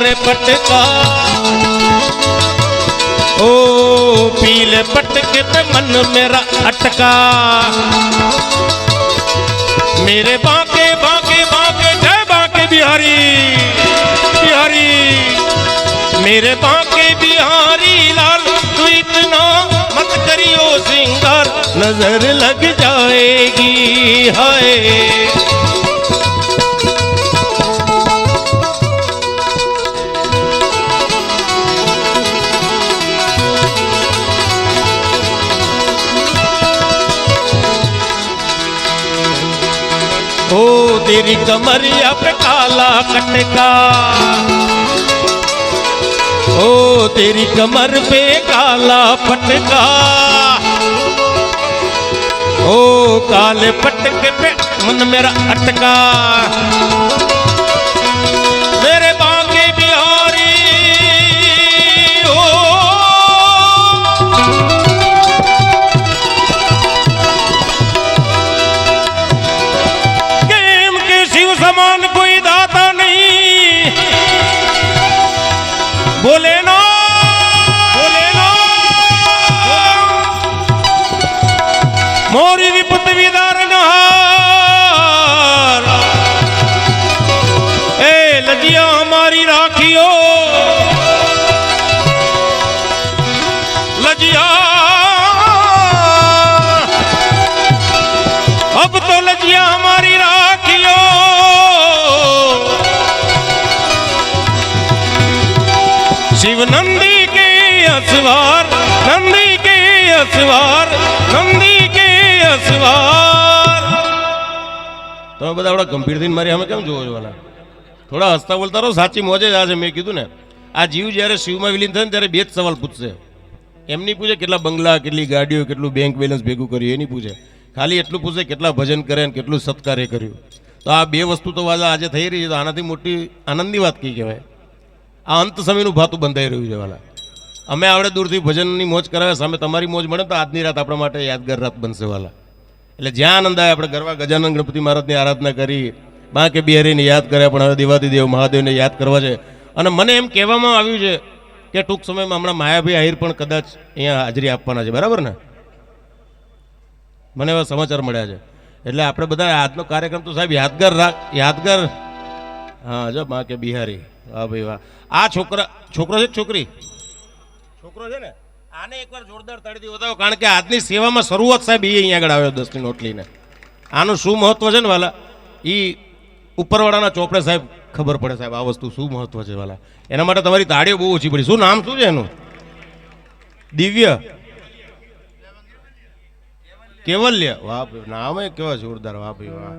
मारे पटका ओ पीले पटके पे मन मेरा अटका मेरे बांके बांके बांके जय बांके बिहारी बिहारी मेरे बांके बिहारी लाल तू इतना मत करियो सिंगार नजर लग जाएगी हाय ओ तेरी कमरिया पे काला कटका ओ तेरी कमर पे काला पटका ओ काले पटके पे मन मेरा अटका मेरे बांके बिहारी ओ गेम के शिव समान कोई दाता नहीं बोले ना मोरी विपत विदारण हार ए लजिया हमारी राखियो लजिया अब तो लजिया हमारी राखियो शिव नंदी के असवार नंदी के असवार नंदी के असवार તમે બધા આવડા ગંભીર થઈને મારી અમે કેમ જોવો છો વાલા થોડા હસતા બોલતા રહો સાચી મોજે જ આજે મેં કીધું ને આ જીવ જ્યારે શિવમાં વિલીન થાય ને ત્યારે બે જ સવાલ પૂછશે એમની પૂછે કેટલા બંગલા કેટલી ગાડીઓ કેટલું બેંક બેલેન્સ ભેગું કર્યું એની પૂછે ખાલી એટલું પૂછે કેટલા ભજન કરે ને કેટલું સત્કાર્ય કર્યું તો આ બે વસ્તુ તો આજે થઈ રહી છે તો આનાથી મોટી આનંદની વાત કઈ કહેવાય આ અંત સમયનું ભાતું બંધાઈ રહ્યું છે વાલા અમે આવડે દૂરથી ભજનની મોજ કરાવે સામે તમારી મોજ મળે તો આજની રાત આપણા માટે યાદગાર રાત બનશે વાલા એટલે જ્યાં આનંદ આવે આપણે ગરવા ગજાનન ગણપતિ મહારાજની આરાધના કરી બાંકે બિહારીને યાદ કર્યા પણ હવે દેવાદિદેવ મહાદેવને યાદ કરવા છે અને મને એમ કહેવામાં આવ્યું છે કે ટૂંક સમયમાં હમણાં માયાભાઈ આહિર પણ કદાચ અહીંયા હાજરી આપવાના છે બરાબર ને મને એવા સમાચાર મળ્યા છે એટલે આપણે બધા આજનો કાર્યક્રમ તો સાહેબ યાદગાર હા જો બાંકે બિહારી વાહ ભાઈ વાહ આ છોકરો છે છોકરી છોકરો છે ને આને એકવાર જોરદાર તાળીથી બતાવો કારણ કે આજની સેવામાં શરૂઆત સાહેબ એ અહીંયા આગળ આવ્યો 10ની નોટ લઈને આનું શું મહત્વ છે ને વાલા એ ઉપરવાળાના ચોપડે સાહેબ ખબર પડે સાહેબ આ વસ્તુ શું મહત્વ છે વાલા એના માટે તમારી તાળીઓ બહુ ઓછી પડી શું નામ શું છે એનું દિવ્ય કેવલ્ય વાહ નામ કેવા જોરદાર વાહ ભાઈ વાહ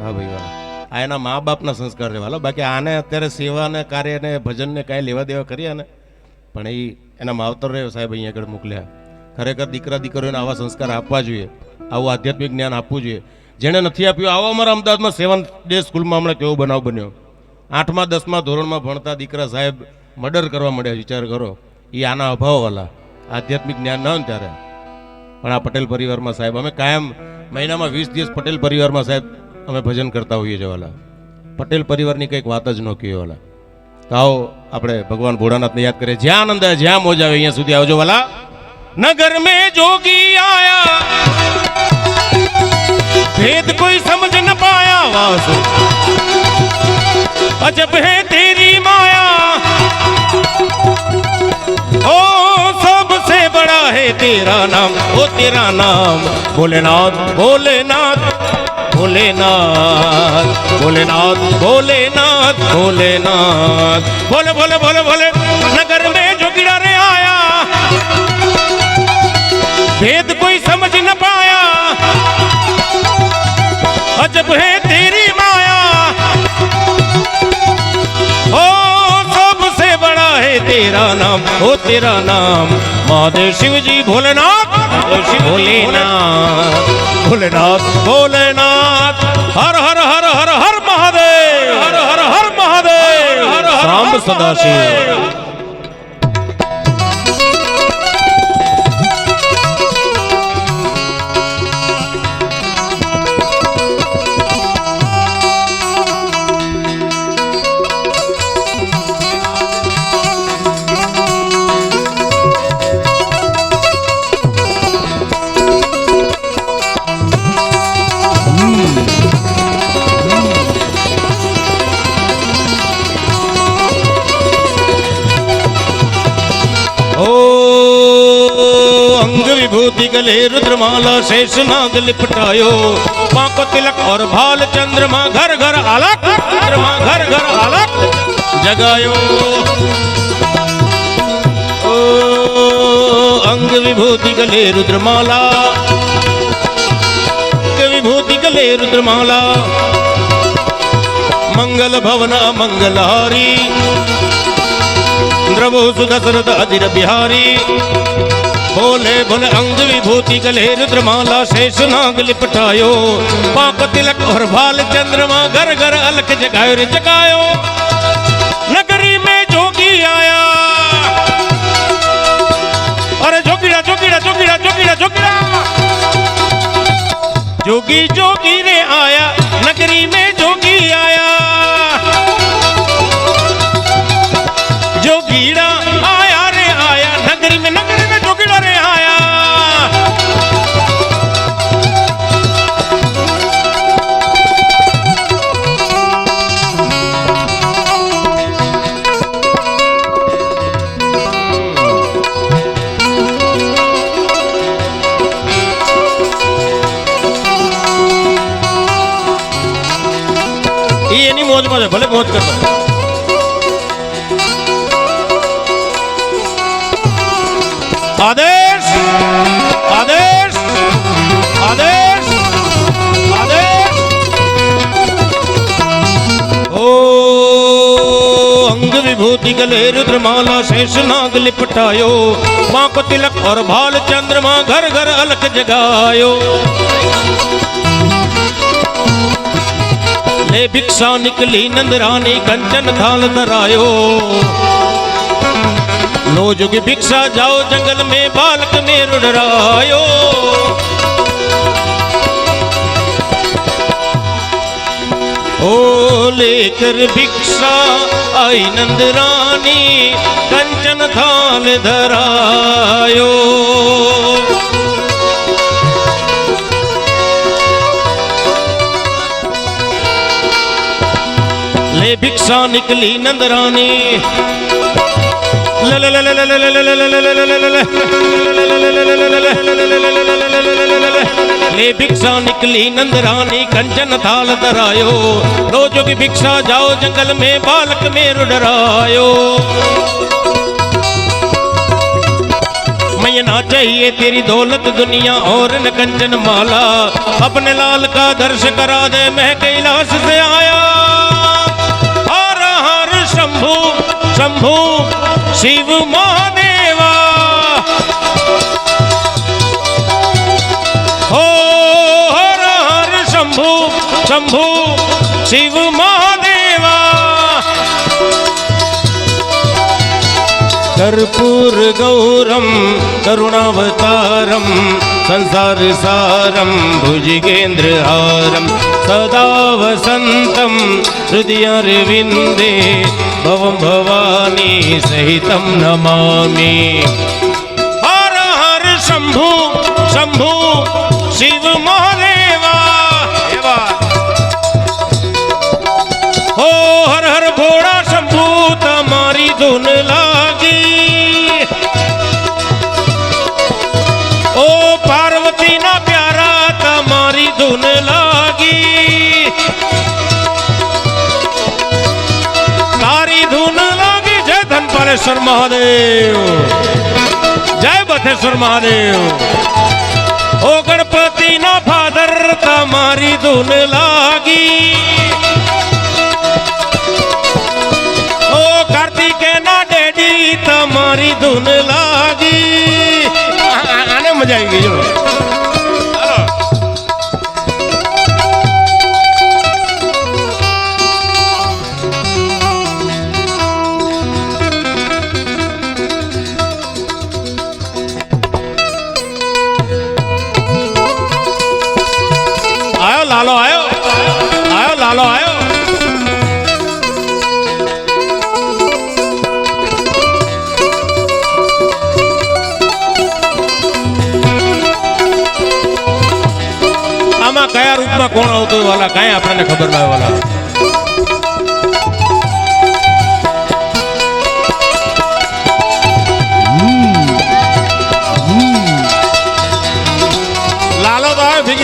હા ભાઈ વાહ આ એના મા બાપના સંસ્કાર છે વાલા બાકી આને અત્યારે સેવાને કાર્યને ભજનને કાંઈ લેવા દેવા કર્યા ને પણ એ એના માવતર રહ્યો સાહેબ અહીંયા આગળ મોકલ્યા ખરેખર દીકરા દીકરીઓને આવા સંસ્કાર આપવા જોઈએ આવું આધ્યાત્મિક જ્ઞાન આપવું જોઈએ જેણે નથી આપ્યું આવો અમારા અમદાવાદમાં 7th ડે સ્કૂલમાં હમણાં કેવો બનાવ બન્યો 8મા 10મા ધોરણમાં ભણતા દીકરા સાહેબ મર્ડર કરવા માંડ્યા વિચાર કરો એ આના અભાવવાળા આધ્યાત્મિક જ્ઞાન ન હોય ને ત્યારે પણ આ પટેલ પરિવારમાં સાહેબ અમે કાયમ મહિનામાં 20 દિવસ પટેલ પરિવારમાં સાહેબ અમે ભજન કરતા હોઈએ છીએ વાલા પટેલ પરિવારની કંઈક વાત જ ન કહીએ વાલા તો આવો આપણે ભગવાન ભોળાનાથને યાદ કરીએ જ્યાં આનંદ આવે જ્યાં મોજ આવે અહીંયા સુધી આવજો વાલા નગર में जोगी आया भेद कोई समझ न पाया वास अजब है तेरी माया ओ सबसे बड़ा है तेरा नाम ओ तेरा नाम भोलेनाथ भोलेनाथ भोलेनाथ भोलेनाथ भोलेनाथ भोलेनाथ भोले भोले भोले भोले नगर में जोगिड़ा रे आया भेद कोई समझ न पाया अजब है तेरी माया ओ सबसे बड़ा है तेरा नाम ओ तेरा नाम महादेव शिव जी भोलेनाथ भोलेनाथ भोलेनाथ भोलेनाथ हर हर हर हर हर महादेव हर हर हर महादेव राम सदाशिव विभूति गले रुद्रमाला शेष नाग लिपटायो पांको तिलक और भाल चंद्रमा घर घर अलग चंद्रमा घर घर अलग जगायो ओ अंग विभूति गले रुद्रमाला विभूति गले रुद्रमाला मंगल भवन मंगलहारी द्रवो सुदशरथ अधीर बिहारी बोले बोले अंग विभूति गले रुद्रमाला शेष नाग लिपटायो पाक तिलक और भाल चंद्रमा घर घर अलख जगायो रे जगायो नगरी में जोगी आया अरे जोगीड़ा जोगीड़ा जोगीड़ा जोगीड़ा जोगीड़ा जोगी जोगी रे आया नगरी में जोगी आया जोगीड़ा आया रे आया नगरी में जोगीड़ा रे आया ये नहीं मौज मौज भले मौज कर आदेश आदेश आदेश आदेश ओ अंग विभूति गले रुद्रमाला शेष नाग लिपटायो मां को तिलक और भाल चंद्रमा घर घर अलख जगायो ले भिक्षा निकली नंदरानी कंचन थाल धरायो लो जुग भिक्षा जाओ जंगल में बालक में रुडरायो ओ लेकर भिक्षा आई नंदरानी कंचन थाल धरायो ले भिक्षा निकली नंदरानी ले भिक्षा निकली नंदरानी कंचन थाल धरायो रोजो की भिक्षा जाओ जंगल में बालक में रुडरायो मैं ना चाहिए तेरी दौलत दुनिया और न कंचन माला अपने लाल का दर्श करा दे मैं कैलाश से आया हर हर शंभू शंभू शिव महादेवा हो हर हर शंभू शंभू शिव महादेवा कर्पूर गौरम करुणावतारम संसार सारम भुजगेंद्र हारम सदा वसंतम हृदयारविंदे भवं भवानी सहितं नमामि हर हर शंभू शंभू शिव महादेवा हो हर हर भोड़ा शंभू तमारी धुन लागी ओ पार्वती ना प्यारा तमारी धुन लागी बथेश्वर महादेव जय बथेश्वर महादेव ओ गणपति ना फादर तमारी धुन लागी ओ कार्तिक ना डैडी तमारी धुन लागी आने मजा आएगी जो लालो आयो आयो लालो आयो આમાં કયા રૂપમાં કોણ આવતું વાલા કાંઈ આપણને ખબર ના વાલા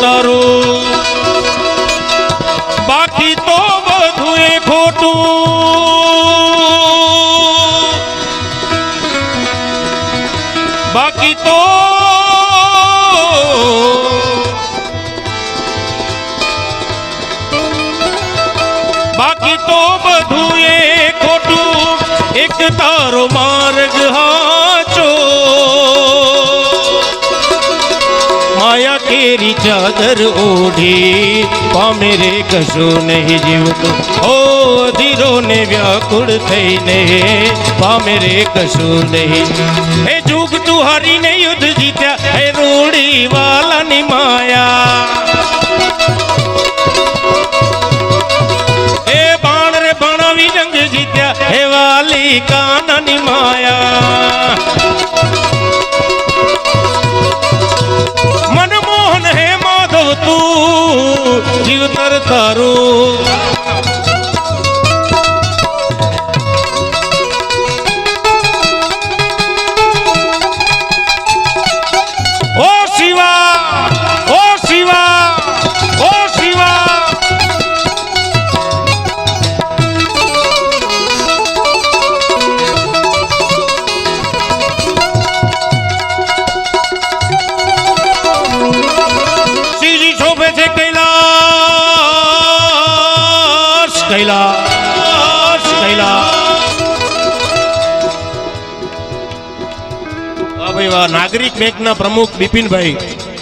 તારું બાકી તો બધું એ ખોટું બાકી તો બધું એ ખોટું એક તારો માર્ગ હાચો માયા કેરી ચાદર ઓઢી પામે રે કશું નહીં જીવતું ઓ ધીરો ને વ્યાકુળ થઈને પામે રે કશું નહીં એ જુગ તું હારીને યુદ્ધ જીત્યા એ રૂડી વાલાની માયા એ બાણ રે ભણાવી જંગ જીત્યા હે વાલી કાનાની માયા મનમોહન હે માધવ તું જીવતર તારું ઓ શિવા ઓ શિવા ઓ શિવા કૈલાસ ભાઈ નાગરિક બેંકના પ્રમુખ બિપિનભાઈ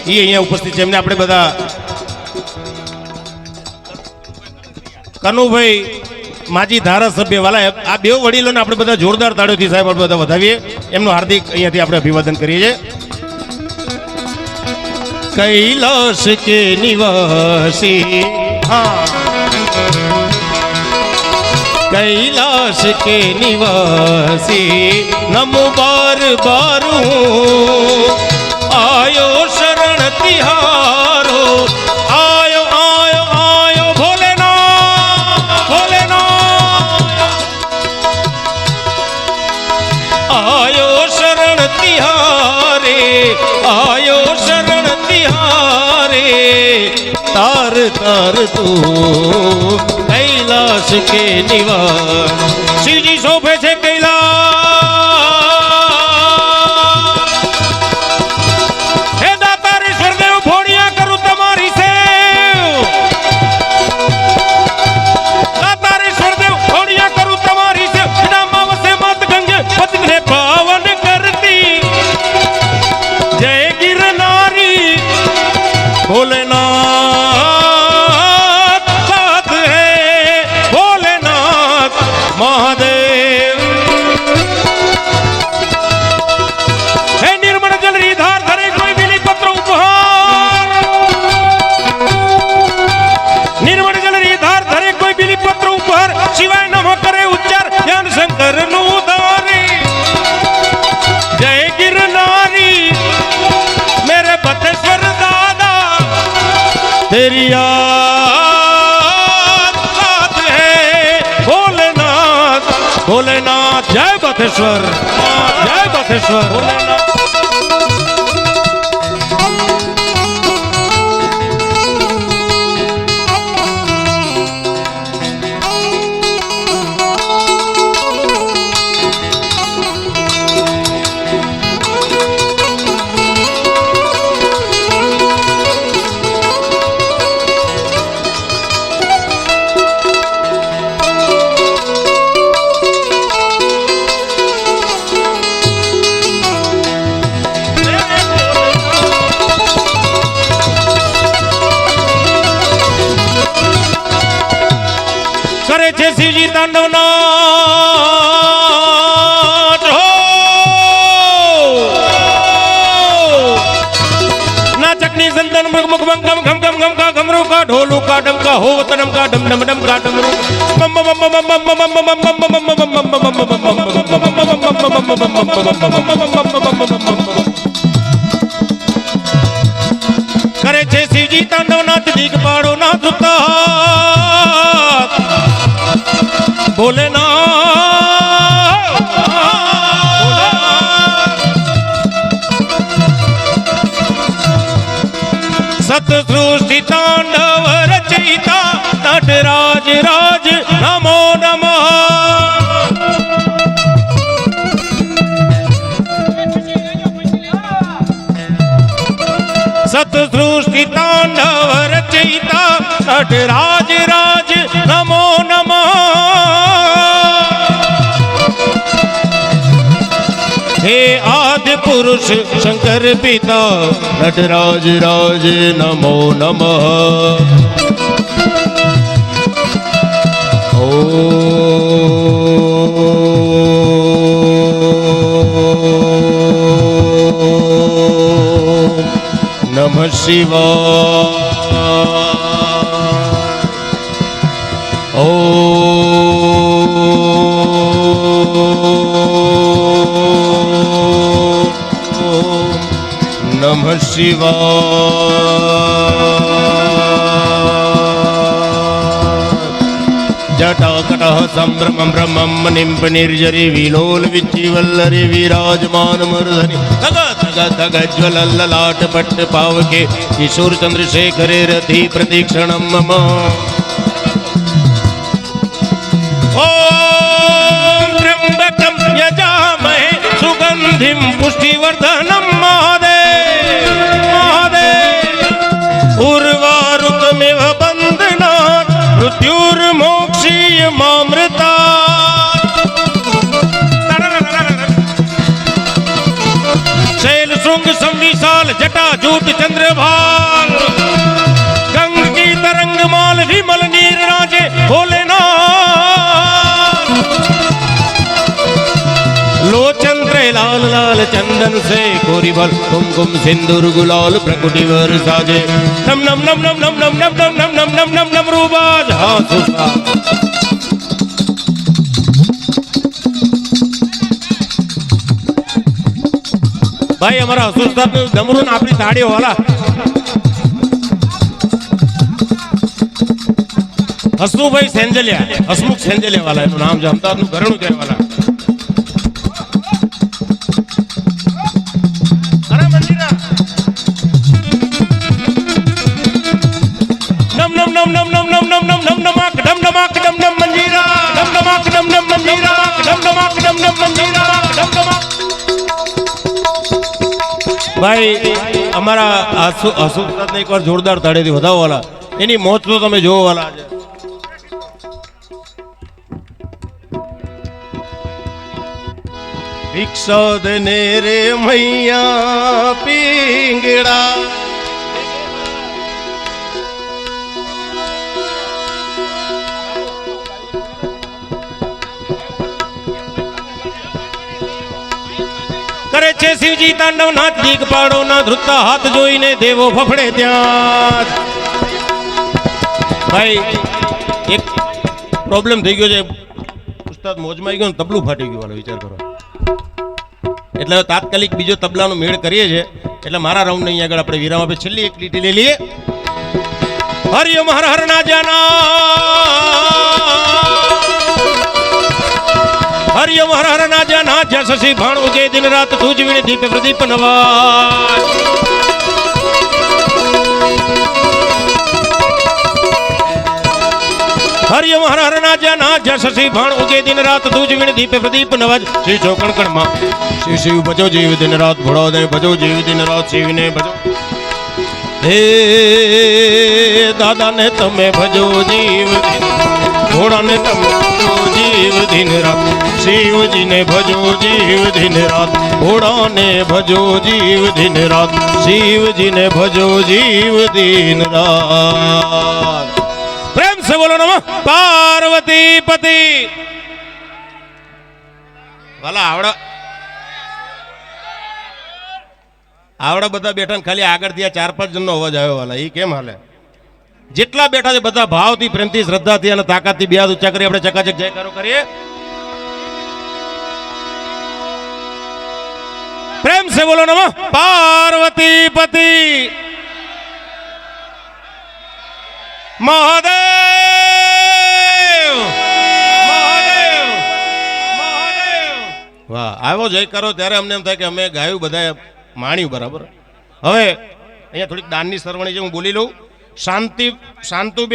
એ અહીંયા ઉપસ્થિત છે એમને આપણે બધા કનુભાઈ માજી ધારાસભ્ય વાલા આ બે વડીલોને આપણે બધા જોરદાર તાળીઓથી સાહેબ આપણે બધા વધાવીએ એમનું હાર્દિક અહીંયાથી આપણે અભિવાદન કરીએ છીએ કૈલાસ કે નિવાસી હા कैलाश के निवासी नमो बार बारू आयो शरण तिहारो आयो आयो आयो भोलेनाथ भोलेनाथ आयो शरण तिहारे आयो शरण तिहारे तार तार तू कैलाश के निवास शिवजी शोभे છે कैलाश હે દાતારેશ્વર દેવ ભોળિયા કરું તમારી સેવ દાતારેશ્વર દેવ ભોળિયા કરું તમારી સેવ નામા વસે મત ગંગે પતિને પાવન કરતી જય ગિરનારી ભોલેનાથ महादेव हे निर्मल जल धार धरे कोई बिली पत्र उपहार निर्मल जल धार धरे कोई बिली पत्र उपहार शिवाय नमः करे उच्चार ज्ञान शंकर नु धारे जय गिरनारी मेरे बतेश्वर दादा तेरी भोलेनाथ जय बतेश्वर भोलेनाथ કરે છે શિવજી તાંડવ નાટ હો નાચકની સંતન મૃગ મુખ ગમ ગમ ગમ ગમ ગમ કા ગમરો કા ઢોલુ કા ડમકા હો વતનમ કા ડમ ડમ ડમ કા ડમરુ બમ બમ બમ બમ બમ કરે છે શિવજી તાંડવ નાથ દીક પાડો ના ધુતા ભોલેનાથ સત सृष्टि तांडव रचयिता नटराज राज नमो नमः। सतसृष्टि तांडव रचयिता नटराज राज नमो नमः। हे आदि पुरुष शंकर पिता नटराज राज नमो नमः। ओम नमः शिवाय। नमः शिवाय। जटाकटः सम्भ्रमं ब्रह्मं निम्प निर्जरि विलोल विचिवल्लरि विराजमान मूर्धनि धग धग धग ज्वलल्ललाट पट्ट पावके किशोर चंद्रशेखरे रथि प्रतीक्षणं मम। ओम त्र्यंबकं यजामहे सुगंधिं पुष्टिवर्धनं महादेव महादेव। उर्वारुकमिव बन्धनात् मृत्युर्मोक्षीयमामृतात्। शैल शृंग संविशाल जटा जूट चंद्रभाल गंग की तरंगमाल विमल नीर राजे भोलेनाथ। लोचन लाल लाल चंदन से कोरिबल कुमकुम सिंदूर गुलाल प्रकुटी वर साजे। नम नम नम नम नम नम नम नम नम नम नम नम नम रूबाज हाँ सुसा। भाई हमारा सुस्ता पे डमरू ना अपनी ताड़ी वाला हसमु भाई सेंजलिया हसमुख सेंजलिया वाला एनु नाम जानता नु घरणु कहे वाला। अरे मंदिरा नम नम नम नम नम नम नम नम नम नमाक डम नमाक डम नम मंजीरा डम नमाक डम नम मंजीरा डम नमाक डम नम मंजीरा डम नमाक। भाई અમારા અશુભને એકવાર જોરદાર તાળીથી વધાવો વાલા એની મોજ તો તમે જોવો વાલા આજે। ભિક્ષા દને રે મૈયા પીંગડા करे छे शिवजी तांडव नाथ दीक पाड़ो ना धृता हाथ जोईने देवो फफड़े त्याज। भाई एक प्रॉब्लम થઈ ગયો છે ઉસ્તાદ મોજમાં આવી ગયો તબલું ફાટી ગયું વાલો વિચાર કરો એટલે તાત્કાલિક બીજો તબલાનો મેળ કરીએ છે એટલે મારા રાઉન્ડ અહીં આગળ આપણે વિરામ આપે છેલ્લી એક લીટી લઈ લઈએ। હરિયમ હર હર ના જાના हरियम हर हर ना जाना जैसे भाण उगे दिन रात तुझ विण दीप प्रदीप नवाज। हरियम हर हर ना जाना जैसे भाण उगे दिन रात तुझ विण दीप प्रदीप नवाज। श्री चौकण कण मां श्री शिव भजो जीव दिन रात भोड़ो दे भजो जीव दिन रात शिव ने भजो। हे दादा ने तमे भजो जीव घोड़ा ने तमे जीव दिन रात शिव जी ने भजो जीव दिन रात घोड़ा ने भजो जीव दिन रात शिव जी ने भजो जीव दिन रात। प्रेम से बोलो नमः पार्वती पति वाला आवड़ा आवड़ा बता बेटा खाली आगर दिया 4-5 जन नो अवाज आयो वाला ई केम हाले જેટલા બેઠા છે બધા ભાવથી પ્રેમથી શ્રદ્ધાથી અને તાકાતથી બે હાથ ઊંચા કરી આપણે ચકાચક જયકારો કરીએ। प्रेम से बोलो नमः पार्वती पति महादेव महादेव महादेव। वाह आવો જયકારો ત્યારે અમને એમ થાય કે અમે ગાયું બધા માણ્યું બરાબર। હવે અહીંયા થોડીક દાનની સરવણી છે, હું બોલી લઉં. શાંતુ